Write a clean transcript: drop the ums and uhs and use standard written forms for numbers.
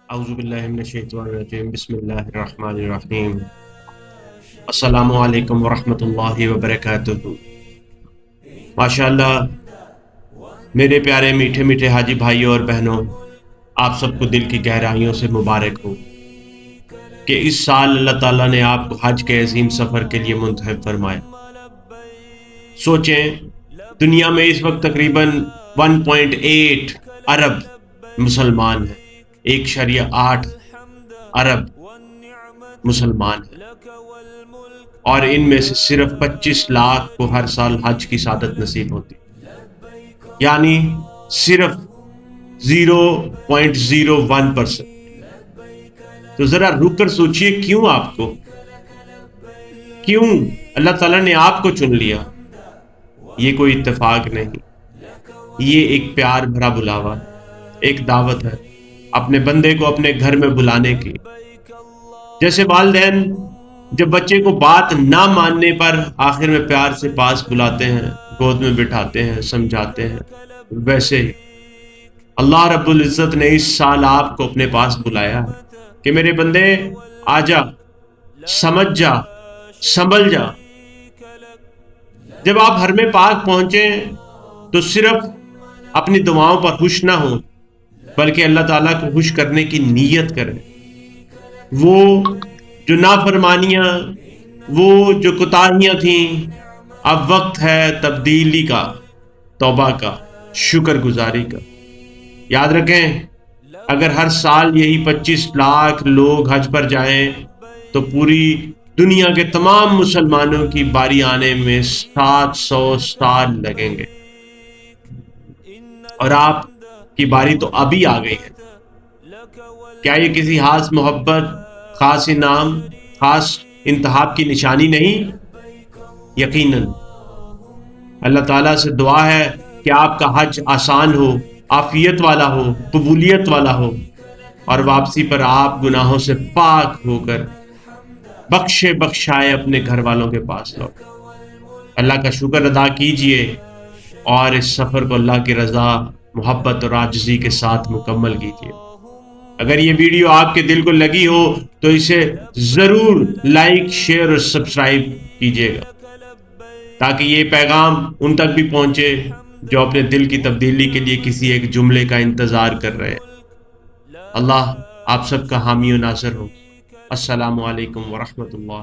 اعوذ باللہ من الشیطان الرجیم بسم اللہ الرحمن الرحیم السلام علیکم ورحمۃ اللہ وبرکاتہ۔ ماشاءاللہ میرے پیارے میٹھے میٹھے حاجی بھائیوں اور بہنوں، آپ سب کو دل کی گہرائیوں سے مبارک ہو کہ اس سال اللہ تعالیٰ نے آپ کو حج کے عظیم سفر کے لیے منتخب فرمایا۔ سوچیں، دنیا میں اس وقت تقریباً 1.8 ارب مسلمان ہیں، 1.8 ارب مسلمان ہیں، اور ان میں سے صرف 25 لاکھ کو ہر سال حج کی سعادت نصیب ہوتی، یعنی صرف 0.01%۔ تو ذرا رک کر سوچئے، کیوں آپ کو، کیوں اللہ تعالیٰ نے آپ کو چن لیا؟ یہ کوئی اتفاق نہیں، یہ ایک پیار بھرا بلاوا، ایک دعوت ہے اپنے بندے کو اپنے گھر میں بلانے کی۔ جیسے والدین جب بچے کو بات نہ ماننے پر آخر میں پیار سے پاس بلاتے ہیں، گود میں بٹھاتے ہیں، سمجھاتے ہیں، ویسے ہی اللہ رب العزت نے اس سال آپ کو اپنے پاس بلایا ہے کہ میرے بندے آ جا، سمجھ جا، سنبھل جا۔ جب آپ حرم پاک پہنچیں تو صرف اپنی دعاؤں پر خوش نہ ہوں، بلکہ اللہ تعالیٰ کو خوش کرنے کی نیت کریں۔ وہ جو نافرمانیاں، وہ جو کوتاہیاں تھیں، اب وقت ہے تبدیلی کا، توبہ کا، شکر گزاری کا۔ یاد رکھیں، اگر ہر سال یہی 25 لاکھ لوگ حج پر جائیں تو پوری دنیا کے تمام مسلمانوں کی باری آنے میں 700 سال لگیں گے، اور آپ کی باری تو ابھی آ گئی ہے۔ کیا یہ کسی خاص محبت، خاص انعام، خاص انتخاب کی نشانی نہیں؟ یقیناً اللہ تعالیٰ سے دعا ہے کہ آپ کا حج آسان ہو، عافیت والا ہو، قبولیت والا ہو، اور واپسی پر آپ گناہوں سے پاک ہو کر بخشے بخشائے اپنے گھر والوں کے پاس لوٹ۔ اللہ کا شکر ادا کیجئے اور اس سفر کو اللہ کی رضا، محبت اور عاجزی کے ساتھ مکمل کیجئے۔ اگر یہ ویڈیو آپ کے دل کو لگی ہو تو اسے ضرور لائک، شیئر اور سبسکرائب کیجئے گا، تاکہ یہ پیغام ان تک بھی پہنچے جو اپنے دل کی تبدیلی کے لیے کسی ایک جملے کا انتظار کر رہے ہیں۔ اللہ آپ سب کا حامی و ناصر ہو۔ السلام علیکم ورحمۃ اللہ۔